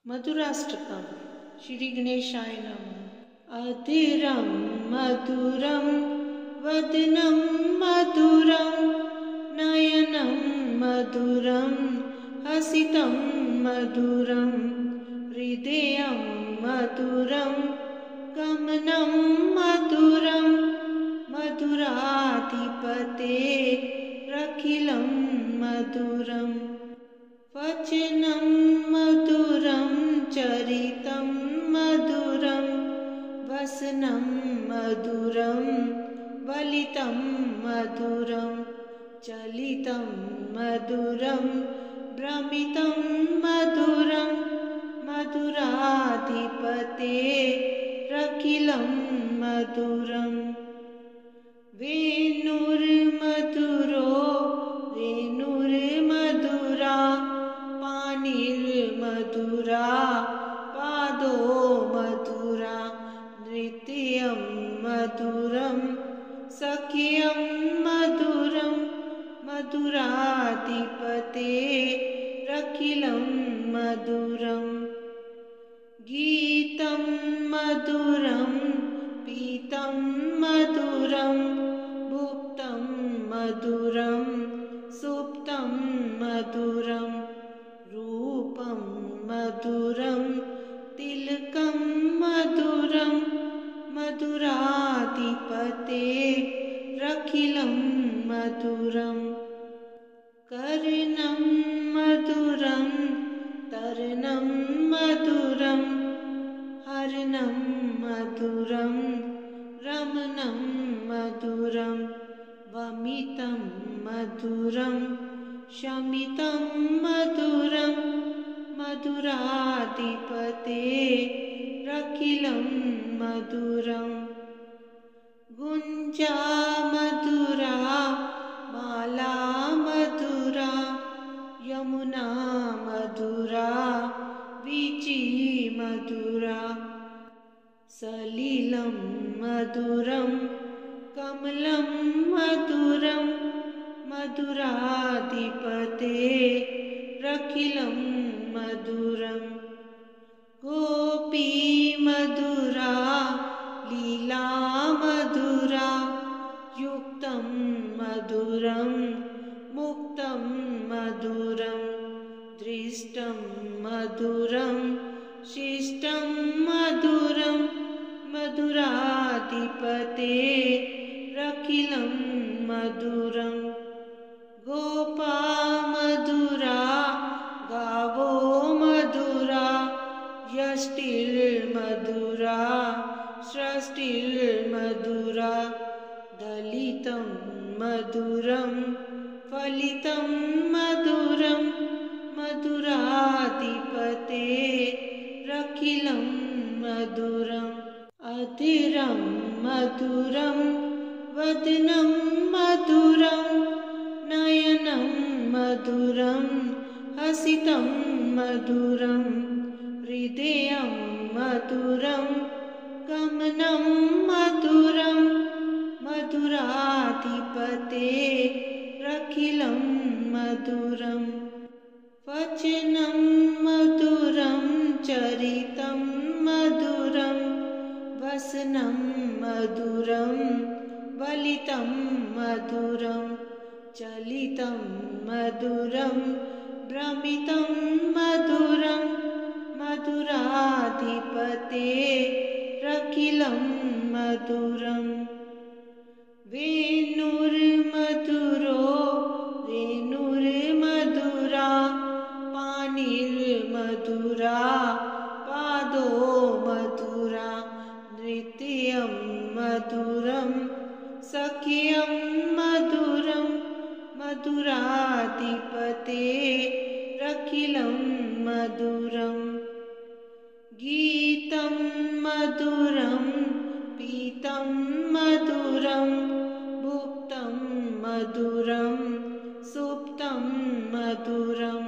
मधुराष्टकम श्री गणेशाय नमः। अधीरं मधुरं वदनं मधुरं नयनं मधुरं हसितं मधुरं हृदयं मधुरं गमनं मधुरं मधुराधिपते रखिलं मधुरं वचनं मधुरं चरितं मधुरं वसनं मधुरं वलितं मधुरं चलितं मधुरं भ्रमितं मधुरं मधुराधिपते रखिलं मधुरं वेणुर्मधुरो वेणुर्मधुरा पाणिर्मधुरा पादो मधुरा नृत्यं मधुरं सख्यं मधुरं मधुराधिपते रखिलं मधुरं गीतं मधुरं पीतं मधुरं भुक्तं मधुरं सुप्तं मधुरं रूपं मधुरं तिलकं मधुरं मधुराधिपते रखिलं मधुरं कर्णं मधुरं तर्णं मधुरं हर्णं मधुरं रमणं मधुरं वमितं मधुरं शमितं मधुरं मधुराधिपते रखिलं मधुरं गुञ्जा मधुरा माला मधुरा यमुना मधुरा वीची मधुरा सलिलं मधुरं कमलं मधुरं मधुराधिपते रखिलं मधुरं गोपी मधुरा लीला मधुरा युक्तं मधुरं मुक्तं मधुरं दृष्टं मधुरं शिष्टं मधुरं मधुराधिपते रखिलं मधुरं गोपा मधुरा गावो मधुरा यष्टिर्मधुरा सृष्टिर्मधुरा दलितं मधुरं फलितं मधुरं मधुराधिपते रखिलं मधुरम् अधीरं मधुरं वदनं मधुरं नयनं मधुरं हसितं मधुरं हृदयं मधुरं गमनं मधुरं मधुराधिपते रखिलं मधुरं वचनं मधुरं चरितं मधुरं वसनं मधुरं वलितं मधुरं चलितं मधुरं भ्रमितं मधुरं मधुराधिपते रखिलं मधुरं वेणुर्मधुरो वेणुर्मधुरा पाणिर्मधुरा पादो मधुरा नृत्यं मधुरं सख्यं मधुरं मधुराधिपते रखिलं मधुरं गीतं मधुरं पीतं मधुरं भुक्तं मधुरं सुप्तं मधुरं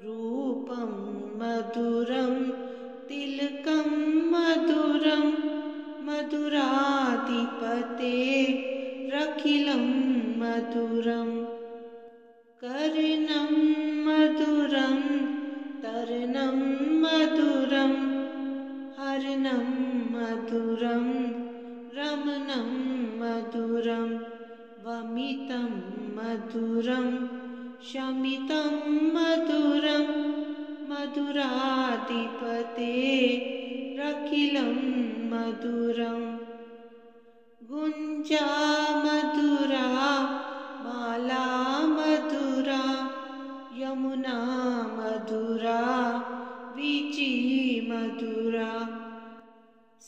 रूपं मधुरं तिलकं मधुरं मधुराधिपते रखिलं मधुरं कर्णं मधुरं तर्णं मधुरं वदनं मधुरं रमणं मधुरं वमितं मधुरं शमितं मधुरं मधुराधिपतेरखिलं मधुरं गुञ्जा मधुरा माला मधुरा यमुना मधुरा वीची मधुरा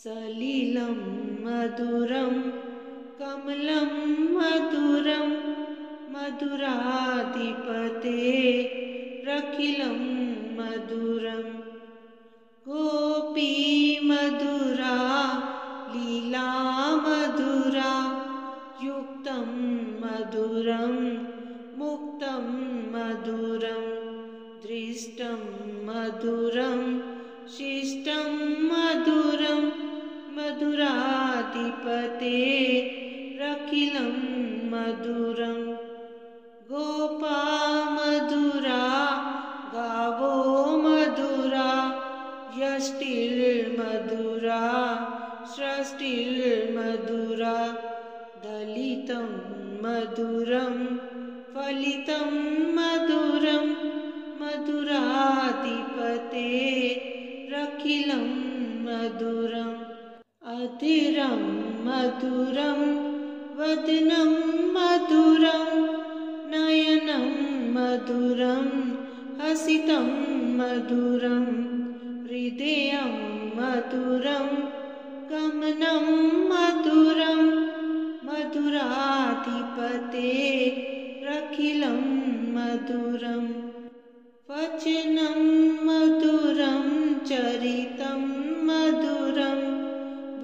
सलिलं मधुरं कमलं मधुरं मधुराधिपतेरखिलं मधुरं गोपी मधुरा लीला मधुरा युक्तं मधुरं मुक्तं मधुरं दृष्टं मधुरं शिष्टं मधुरं मधुराधिपतेरखिलं मधुरं गोपा मधुरा गावो मधुरा यष्टिर्मधुरा सृष्टिर्मधुरा दलितं मधुरं फलितं मधुरं मधुराधिपतेरखिलं मधुरम् अधीरं मधुरं वदनं मधुरं नयनं मधुरं हसितं मधुरं हृदयं मधुरं गमनं मधुरं मधुराधिपतेरखिलं मधुरं वचनं मधुरं चरितं मधुरं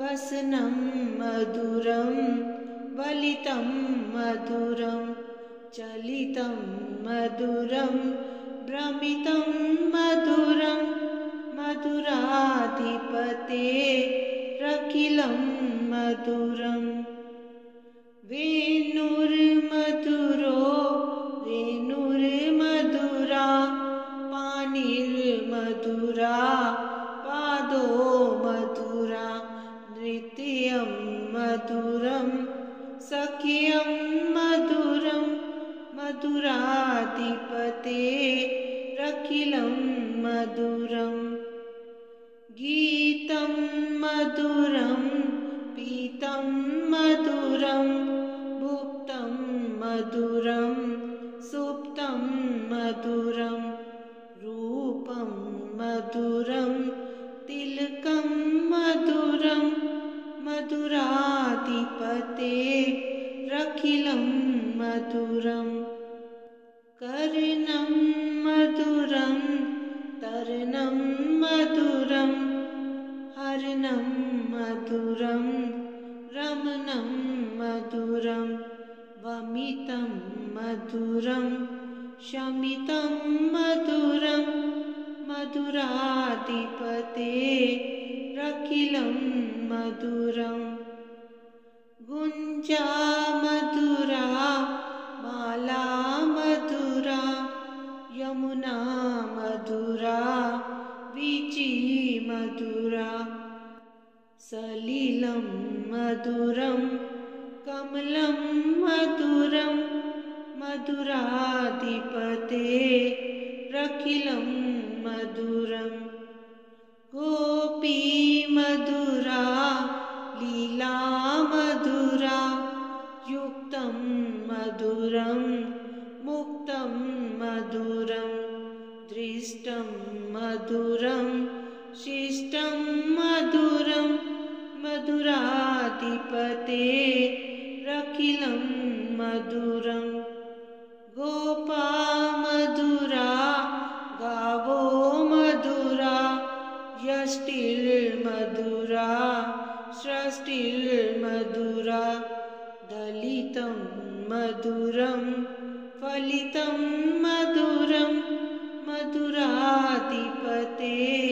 वसनं मधुरं वलितं मधुरं चलितं मधुरं भ्रमितं मधुरं मधुराधिपतेरखिलं मधुरं वेणुर्मधुरो वेणुर्मधुरा पाणिर्मधुरा पादो मधुरा नृत्यं मधुरं सख्यं मधुरं मधुराधिपतेरखिलं मधुरं गीतं मधुरं पीतं मधुरं भुक्तं मधुरं सुप्तं मधुरं रूपं मधुरं तिलकं मधुरं मधुराधिपतेरखिलं मधुरं कर्णं मधुरं तर्णं मधुरं हर्णं मधुरं रमणं मधुरं वमितं मधुरं शमितं मधुरं मधुराधिपतेरखिलं मधुरं गुञ्जा मधुरा माला मधुरा यमुना मधुरा वीची मधुरा सलिलं मधुरं कमलं मधुरं मधुराधिपतेरखिलं मधुरं गोपी मधुरा लीला मधुरा युक्तं मधुरं मुक्तं मधुरं दृष्टं मधुरं शिष्टं मधुरं मधुराधिपतेरखिलं मधुरं गोपा मधुरा गावो मधुरा यष्टिर्मधुरा सृष्टिर्मधुरा दलितं मधुरं फलितं मधुरं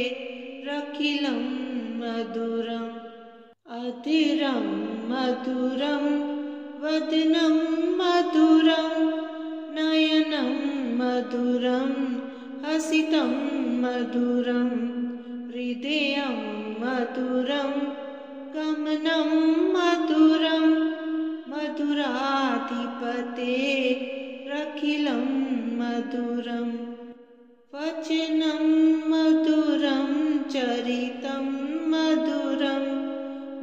मधुराधिपतेरखिलं मधुरम् अधीरं मधुरं वदनं मधुरं नयनं मधुरं हसितं मधुरं हृदयं मधुरं गमनं मधुरं मधुराधिपतेरखिलं मधुरं वचनं मधुरं चरितं मधुरं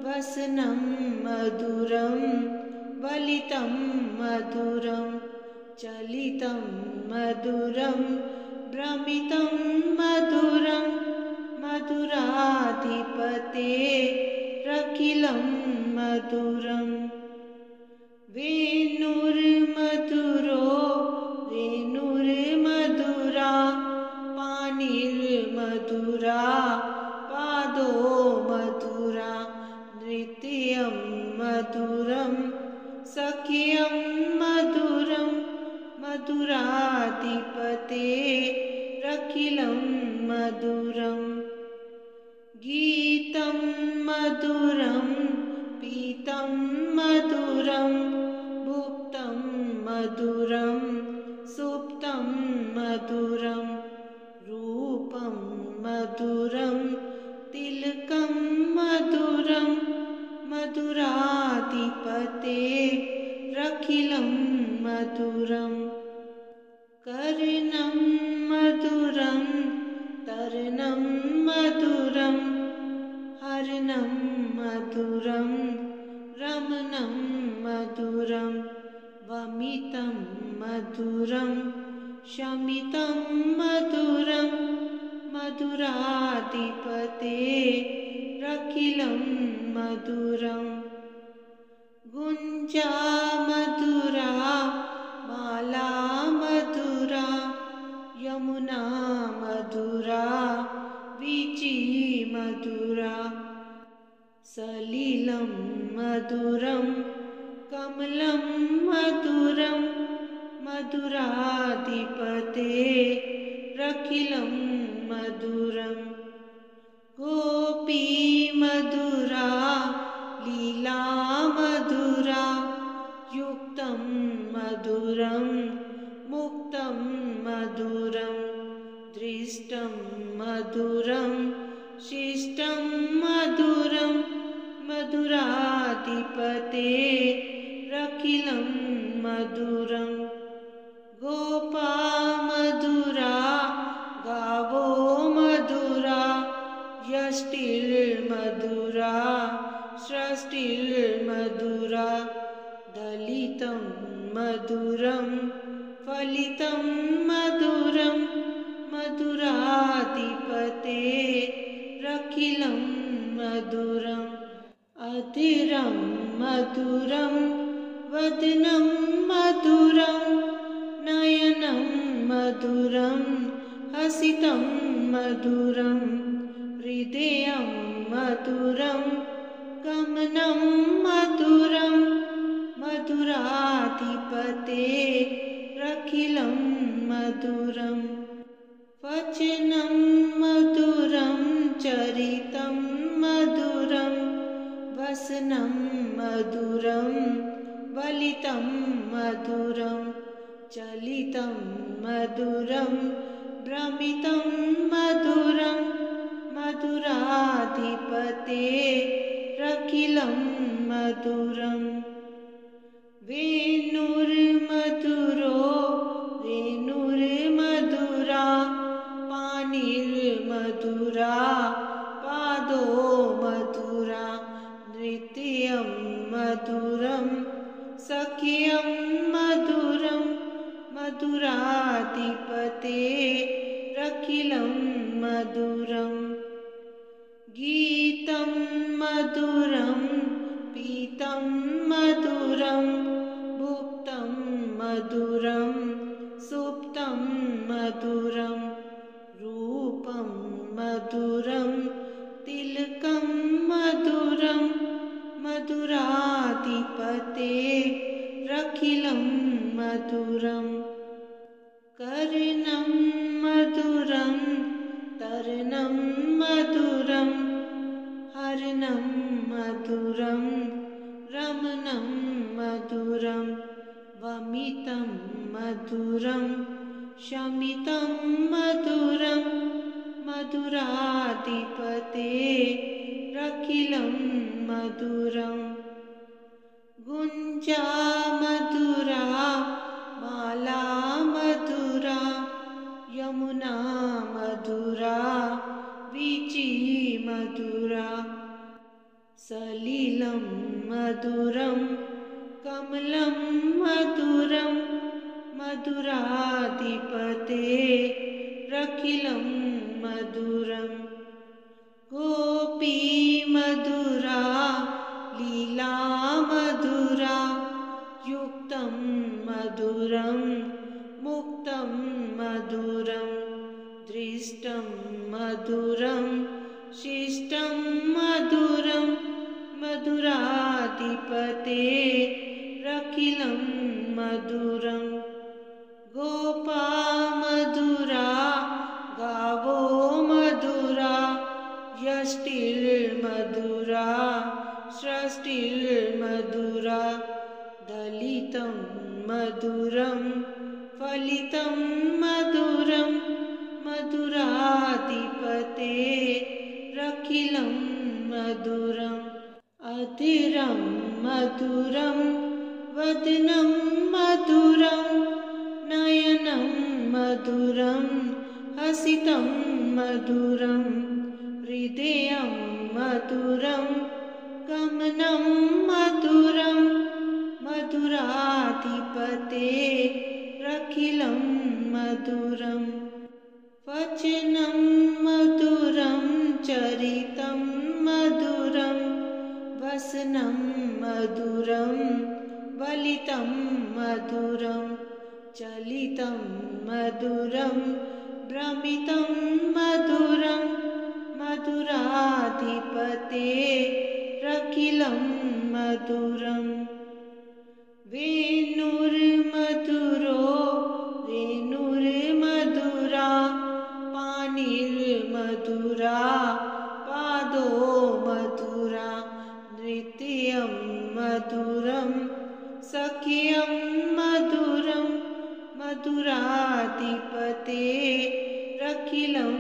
वसनं मधुरं वलितं मधुरं चलितं मधुरं भ्रमितं मधुरं मधुराधिपतेरखिलं मधुरं वेणुर्मधुरो वेणुर्मधुरा पाणिर्मधुरा पादो मधुरा नृत्यं मधुरं सख्यं मधुरं मधुराधिपतेरखिलं मधुरं गीतं मधुरं पीतं मधुरं भुक्तं मधुरं सुप्तं मधुरं रूपं मधुरं तिलकं मधुरं मधुराधिपतेरखिलं मधुरं कर्णं मधुरं तर्णं मधुरं हर्णं मधुरं रमणं मधुरं वमितं मधुरं शमितं मधुरं मधुराधिपतेरखिलं मधुरं गुञ्जा मधुरा माला मधुरा यमुना मधुरा वीची मधुरा सलिलं मधुरं कमलं मधुरं मधुराधिपतेरखिलं मधुरं गोपी मधुरा लीला मधुरा युक्तं मधुरं मुक्तं मधुरं दृष्टं मधुरं शिष्टं मधुरं मधुराधिपतेरखिलं मधुरं गोपा मधुरा गावो मधुरा यष्टिर्मधुरा सृष्टिर्मधुरा दलितं मधुरं फलितं मधुरं मधुराधिपतेरखिलं मधुरम् अधीरं मधुरं वदनं मधुरं नयनं मधुरं हसितं मधुरं हृदयं मधुरं गमनं मधुरं मधुराधिपतेरखिलं मधुरं वचनं मधुरं चरितं मधुरं वसनं मधुरं वलितं मधुरं चलितं मधुरं भ्रमितं मधुरं मधुराधिपतेरखिलं मधुरं वेणुर्मधुरो वेणुर्मधुरा पाणिर्मधुरा पादो मधुरा नृत्यं मधुरं सख्यं मधुरं मधुराधिपतेरखिलं मधुरं गीतं मधुरं पीतं मधुरं भुक्तं मधुरं सुप्तं मधुरं रूपं मधुरं तिलकं मधुरं मधुराधिपतेरखिलं मधुरं कर्णं मधुरं तर्णं मधुरं हर्णं मधुरं रमणं मधुरं वमितं मधुरं शमितं मधुरं मधुराधिपतेरखिलं रखिलं मधुरम् गुञ्जा मधुरा माला मधुरा यमुना मधुरा वीची मधुरा सलिलं मधुरं कमलं मधुरं मधुराधिपते रखिलं मधुरम् गोपी मधुरा लीला मधुरा युक्तं मधुरं मुक्तं मधुरं दृष्टं मधुरं शिष्टं मधुरं मधुराधिपते रखिलं मधुरं गोपा मधुरा गावो मधुरा यष्टिर्मधुरा सृष्टिर्मधुरा दलितं मधुरं फलितं मधुरं मधुराधिपते रखिलं मधुरम् अधीरं मधुरं वदनं मधुरं नयनं मधुरं हसितं मधुरं हृदयं मधुरं गमनं मधुरं मधुराधिपते रखिलं मधुरं वचनं मधुरं चरितं मधुरं वसनं मधुरं वलितं मधुरं चलितं मधुरं भ्रमितं मधुरं मधुराधिपते रखिलं मधुरम् वेणुर्मधुरो वेणुर्मधुरा पाणिर्मधुरा पादो मधुरा नृत्यं मधुरं सख्यं मधुरं मधुराधिपते रखिलं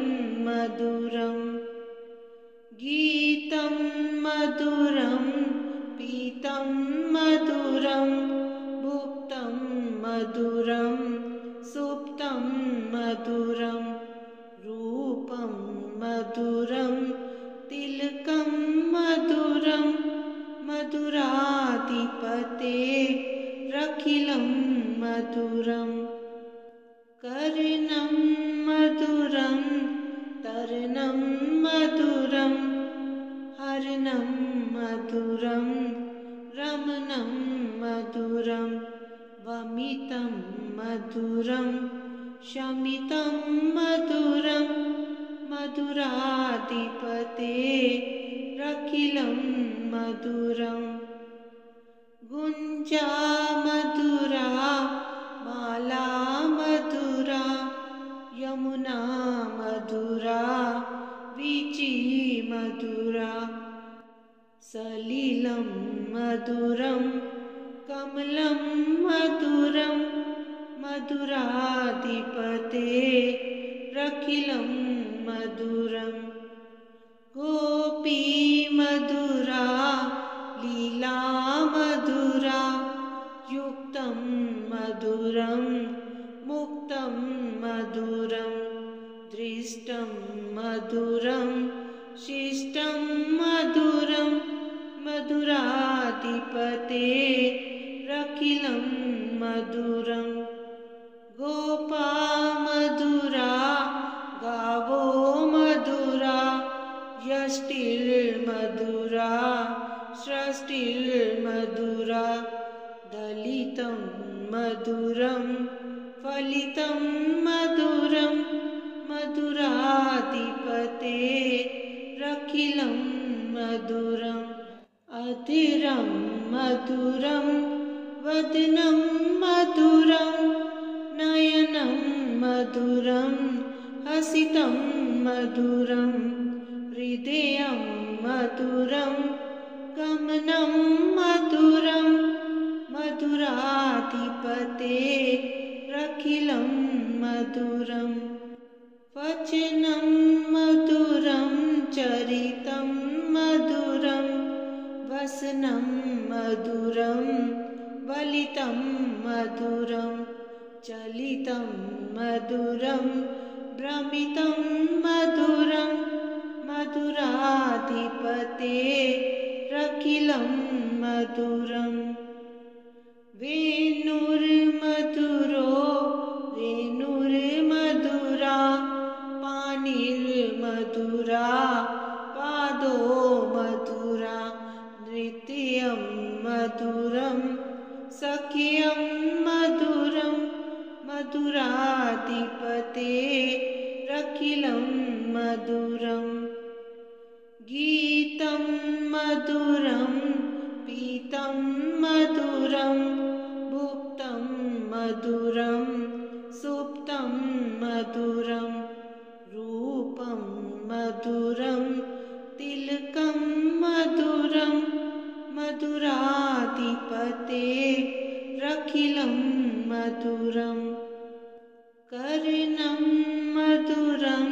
मधुरम् गीतं मधुरं पीतं मधुरं भुक्तं मधुरं सुप्तं मधुरं रूपं मधुरं तिलकं मधुरं मधुराधिपते रखिलं मधुरम् कर्णं मधुरं तर्णं मधुरं हरणं मधुरं रमणं मधुरं वमितं मधुरं शमितं मधुरं मधुराधिपते रखिलं मधुरम् गुञ्जा मधुरा माला मधुरा यमुना मधुरा वीची मधुरा सलिलं मधुरं कमलं मधुरं मधुराधिपते रखिलं मधुरम् गोपी मधुरा लीला मधुरा युक्तं मधुरं मुक्तं मधुरं दृष्टं मधुरं शिष्टं मधुरं मधुराधिपते रखिलं मधुरं गोपा मधुरा गावो मधुरा यष्टिर्मधुरा सृष्टिर्मधुरा दलितं मधुरं फलितं मधुरं मधुराधिपते रखिलं मधुरम् अधीरं मधुरं वदनं मधुरं नयनं मधुरं हसितं मधुरं हृदयं मधुरं गमनं मधुरं मधुराधिपते रखिलं मधुरम् वचनं मधुरं चरितं मधुरं वसनं मधुरं वलितं मधुरं चलितं मधुरं भ्रमितं मधुरं मधुराधिपतेरखिलं मधुरम् वेणुर्मधुरो वेणुर्मधुरा पाणिर्मधुरा पादो मधुरा नृत्यं मधुरं सख्यं मधुरं मधुराधिपतेरखिलं मधुरम् गीतं मधुरं पीतं मधुरं भुक्तं मधुरं सुप्तं मधुरं रूपं मधुरं तिलकं मधुरं मधुराधिपतेरखिलं मधुरम् कर्णं मधुरं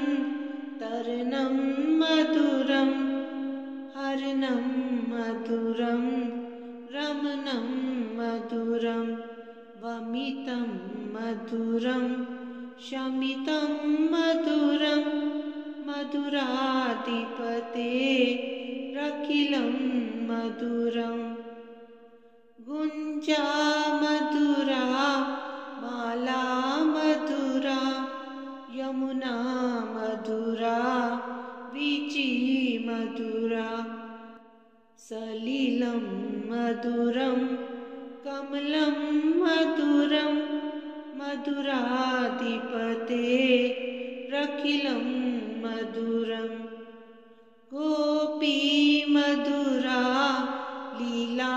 तर्णं मधुरं हरणं मधुरं रमणं मधुरं वमितं मधुरं शमितं मधुरं मधुराधिपतेरखिलं मधुरम् गुञ्जा मधुरा माला मधुरा यमुना मधुरा वीची मधुरा सलिलं मधुरं कमलं मधुरं मधुराधिपतेरखिलं मधुरम् गोपी मधुरा लीला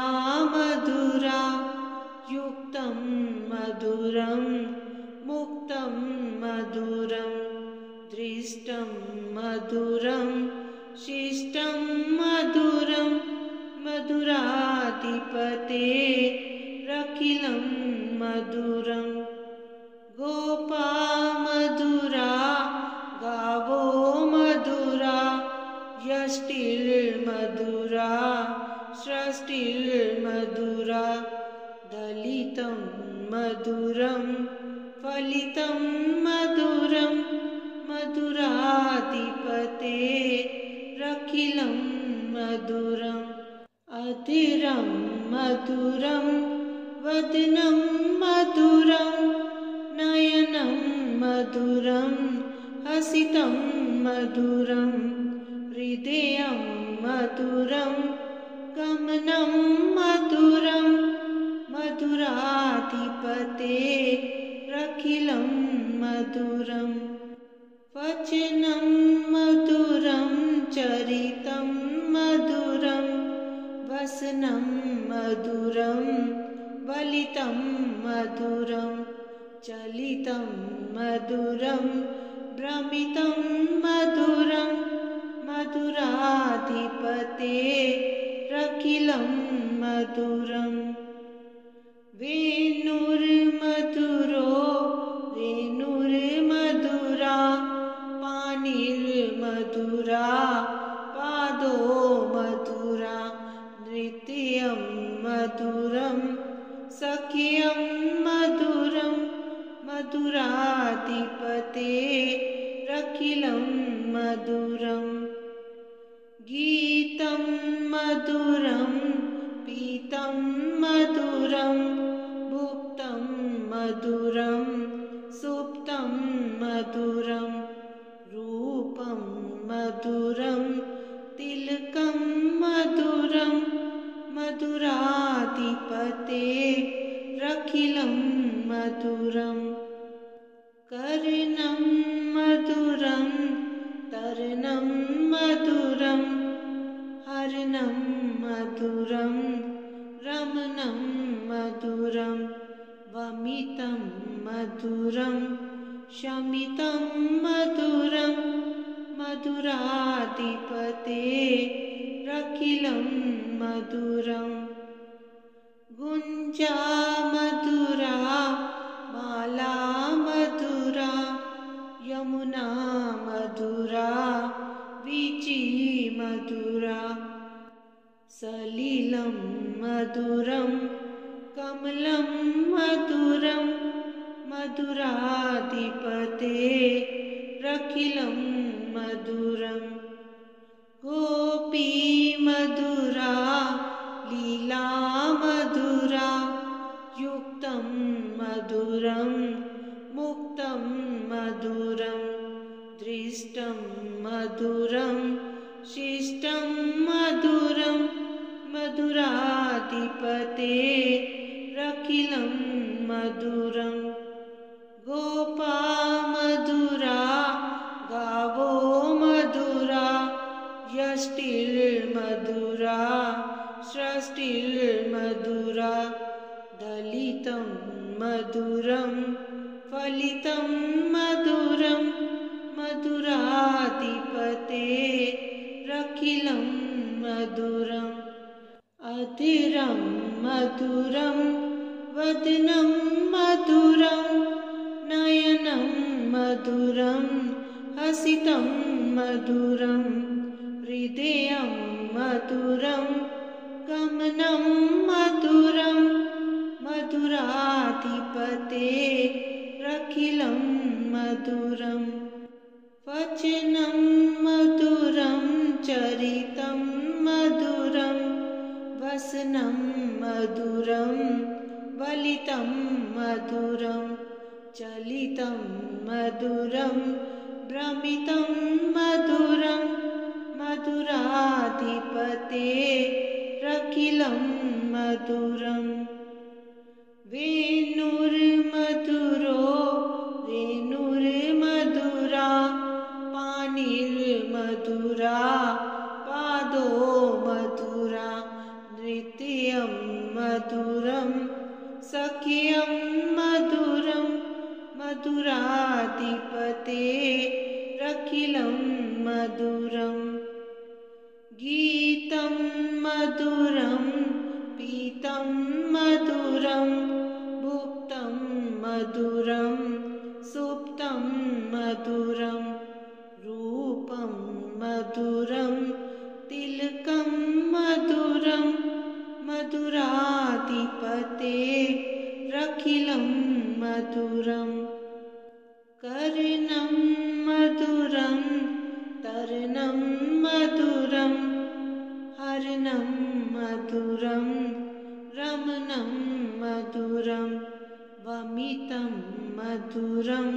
मधुरा युक्तं मधुरं मुक्तं मधुरं दृष्टं मधुरं शिष्टं मधुरं मधुराधिपतेरखिलं मधुरम् गोपा मधुरा गावो मधुरा यष्टिर्मधुरा सृष्टिर्मधुरा दलितं मधुरं फलितं मधुरं मधुराधिपतेरखिलं मधुरम् अधीरं मधुरं वदनं मधुरं नयनं मधुरं हसितं मधुरं हृदयं मधुरं गमनं मधुरं मधुराधिपतेरखिलं मधुरम् वचनं मधुरं चरितं मधुरं वसनं मधुरं वलितं मधुरं चलितं मधुरं भ्रमितं मधुरं मधुराधिपतेरखिलं मधुरम् वेणुर्मधुरो वेणुर्मधुरा पाणिर्मधुरा पादो मधुरा नृत्यं मधुरं सख्यं मधुरं मधुराधिपतेरखिलं मधुरम् गीतं मधुरं पीतं मधुरं भुक्तं मधुरं सुप्तं मधुरं रूपं मधुरं तिलकं मधुरं मधुराधिपतेरखिलं मधुरम् कर्णं मधुरं तर्णं मधुरं हरणं मधुरं रमणं मधुरं वमितं मधुरं शमितं मधुरं मधुराधिपतेरखिलं मधुरम् गुञ्जा मधुरा माला मधुरा यमुना मधुरा वीची मधुरा सलिलं मधुरं कमलं मधुरं मधुराधिपतेरखिलं मधुरं गोपी मधुरा लीला मधुरा युक्तं मधुरं मुक्तं मधुरं दृष्टं मधुरं शिष्टं मधुरं मधुराधिपतेरखिलं मधुरं गोपा मधुरा गावो मधुरा यष्टिर्मधुरा सृष्टिर्मधुरा दलितं मधुरं फलितं मधुरं मधुराधिपतेरखिलं मधुरम् अधीरं मधुरं वदनं मधुरं नयनं मधुरं हसितं मधुरं हृदयं मधुरं गमनं मधुरं मधुराधिपतेरखिलं मधुरं वचनं मधुरं चरितं मधुरं वसनं मधुरं वलितं मधुरं चलितं मधुरं भ्रमितं मधुरं मधुराधिपतेरखिलं मधुरं वेणुर्मधुरो वेणुर्मधुरा पाणिर्मधुरा पादो मधुरा नृत्यं मधुरं सख्यं मधुरं मधुराधिपतेरखिलं मधुरं गीतं मधुरं पीतं मधुरं भुक्तं मधुरं सुप्तं मधुरं रूपं मधुरं तिलकं मधुरं मधुराधिपतेरखिलं मधुरं कर्णं मधुरं तर्णं मधुरं हरणं मधुरं रमणं मधुरं वमितं मधुरं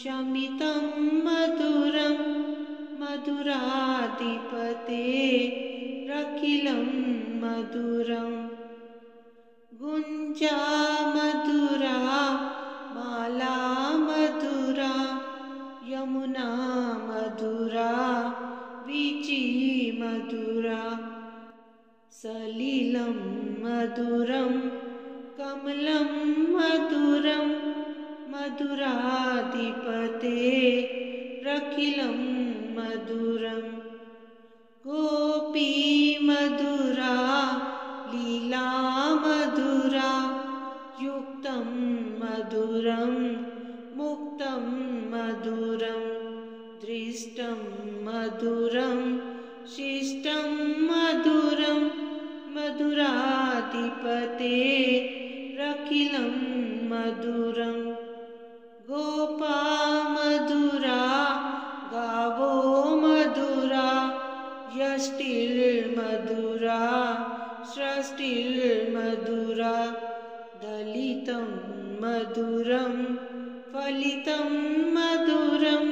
शमितं मधुरं मधुराधिपतेरखिलं मधुरं गुञ्जा मधुरा माला मधुरा यमुना मधुरा वीची मधुरा सलिलं मधुरं कमलं मधुरं मधुराधिपतेरखिलं मधुरं गोपी मधुरा लीला मधुरा युक्तं मधुरं मुक्तं मधुरं दृष्टं मधुरं शिष्टं मधुरं मधुराधिपतेरखिलं मधुरं गोपा मधुरा गावो मधुरा यष्टिर्मधुरा सृष्टिर्मधुरा दलितं मधुरं फलितं मधुरं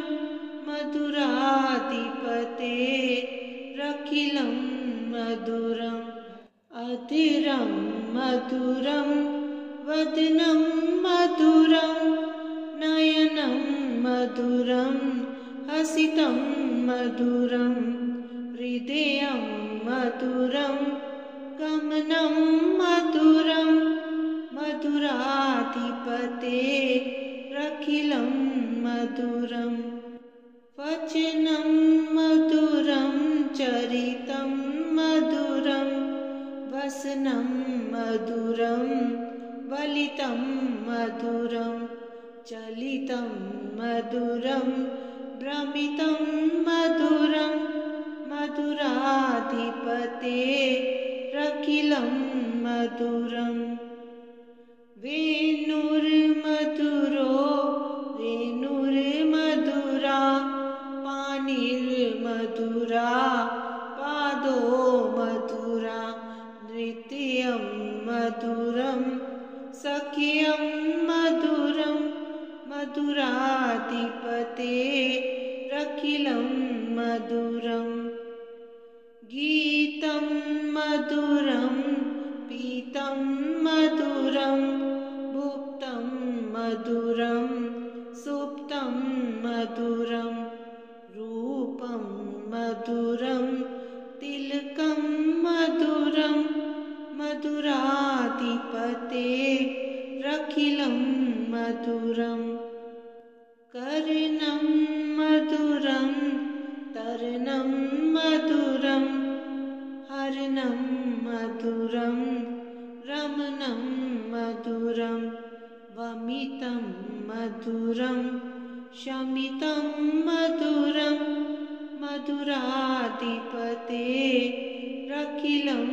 मधुराधिपतेरखिलं मधुरम् अधीरं मधुरं वदनं मधुरं नयनं मधुरं हसितं मधुरं हृदयं मधुरं गमनं मधुरं मधुराधिपतेरखिलं मधुरं वचनं मधुरं चरितं मधुरं वसनं मधुरं वलितं मधुरं चलितं मधुरं भ्रमितं मधुरं मधुराधिपतेरखिलं मधुराधिपतेरखिलं मधुरम् वेणुर्मधुरो वेणुर्मधुरा पाणिर्मधुरा पादो मधुरा नृत्यं मधुरं सख्यं मधुरं मधुराधिपतेरखिलं मधुरम् गीतं मधुरं पीतं मधुरं भुक्तं मधुरं सुप्तं मधुरं रूपं मधुरं तिलकं मधुरं मधुराधिपतेरखिलं मधुरम् कर्णं मधुरं तर्णं मधुरं हर्णं मधुरं रमणं मधुरं वमितं मधुरं शमितं मधुरं मधुराधिपतेरखिलं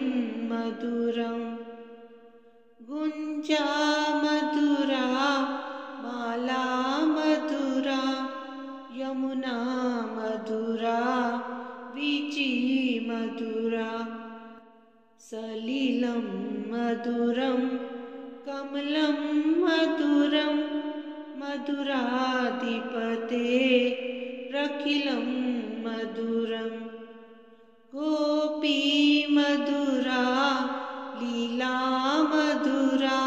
मधुरम् गुञ्जा मधुरा माला मधुरा यमुना मधुरा वीची मधुरा सलिलं मधुरं कमलं मधुरं मधुराधिपतेरखिलं मधुरम् गोपी मधुरा लीला मधुरा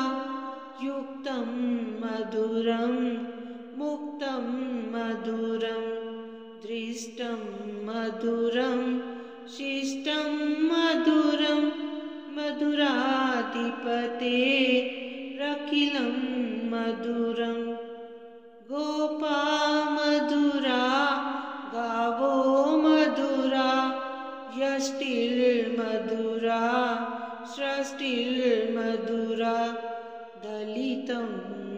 युक्तं मधुरं मुक्तं मधुरं दृष्टं मधुरं शिष्टं मधुरं मधुराधिपतेरखिलं मधुरम् गोपा मधुरा गावो मधुरा यष्टिर्मधुरा सृष्टिर्मधुरा दलितं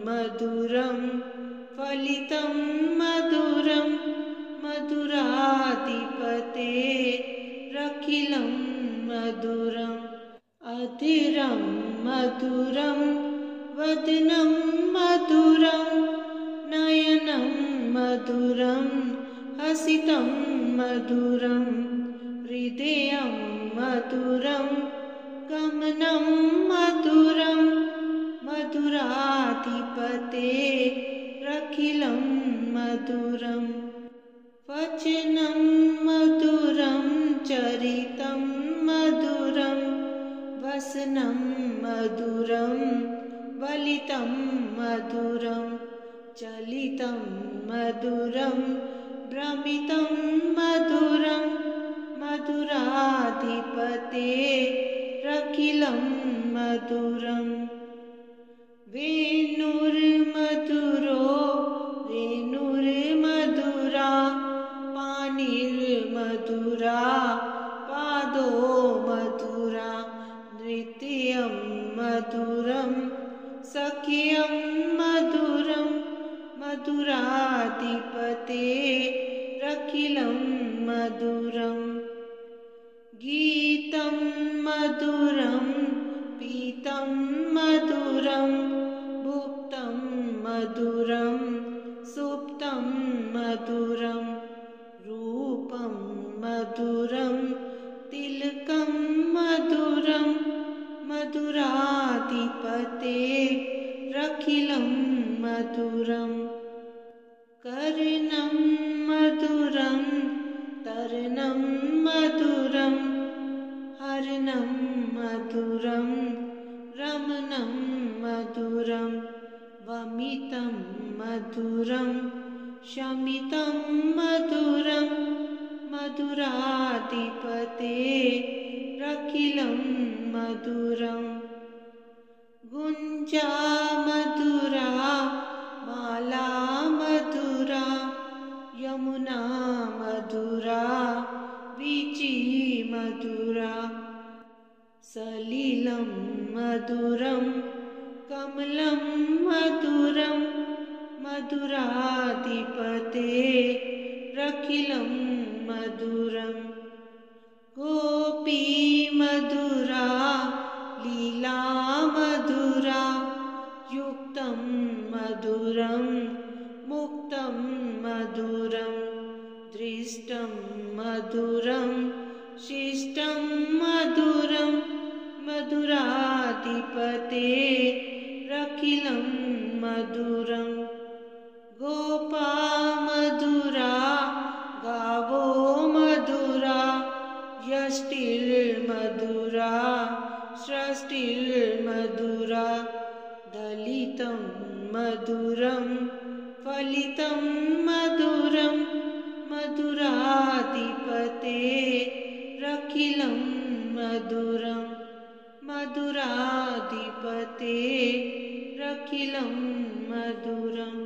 मधुरं फलितं मधुरं मधुराधिपतेरखिलं मधुरम् अधीरं मधुरं वदनं मधुरं नयनं मधुरं हसितं मधुरं हृदयं मधुरं गमनं मधुरं मधुराधिपतेरखिलं मधुरम् वचनं मधुरं चरितं मधुरं वसनं मधुरं वलितं मधुरं चलितं मधुरं भ्रमितं मधुरं मधुराधिपतेरखिलं मधुरम् वेणुर्मधुरो वेणुर्मधुरा पाणिर्मधुरा पादो मधुरा नृत्यं मधुरं सख्यं मधुरं मधुराधिपतेरखिलं मधुरम् गीतं मधुरं पीतं मधुरं भुक्तं मधुरं सुप्तं मधुरं रूपं मधुरं तिलकं मधुरं मधुराधिपतेरखिलं मधुरम् कर्णं मधुरं तर्णं मधुरं हर्णं मधुरं रमणं मधुरं वमितं मधुरं शमितं मधुरं मधुराधिपतेरखिलं मधुरम् गुञ्जा मधुरा माला मधुरा यमुना मधुरा वीची मधुरा सलिलं मधुरं कमलं मधुरं मधुराधिपतेरखिलं मधुरम् गोपी गोपी मधुरा लीला मधुरा युक्तं मधुरं मुक्तं मधुरं दृष्टं मधुरं शिष्टं मधुरं मधुराधिपते रखिलं मधुरं गोपा मधुरा गावो मधुरा यष्टिर्मधुरा सृष्टिर्मधुरा दलितं मधुरं फलितं मधुरं मधुराधिपते रखिलं मधुरं मधुराधिपते रखिलं मधुरम्।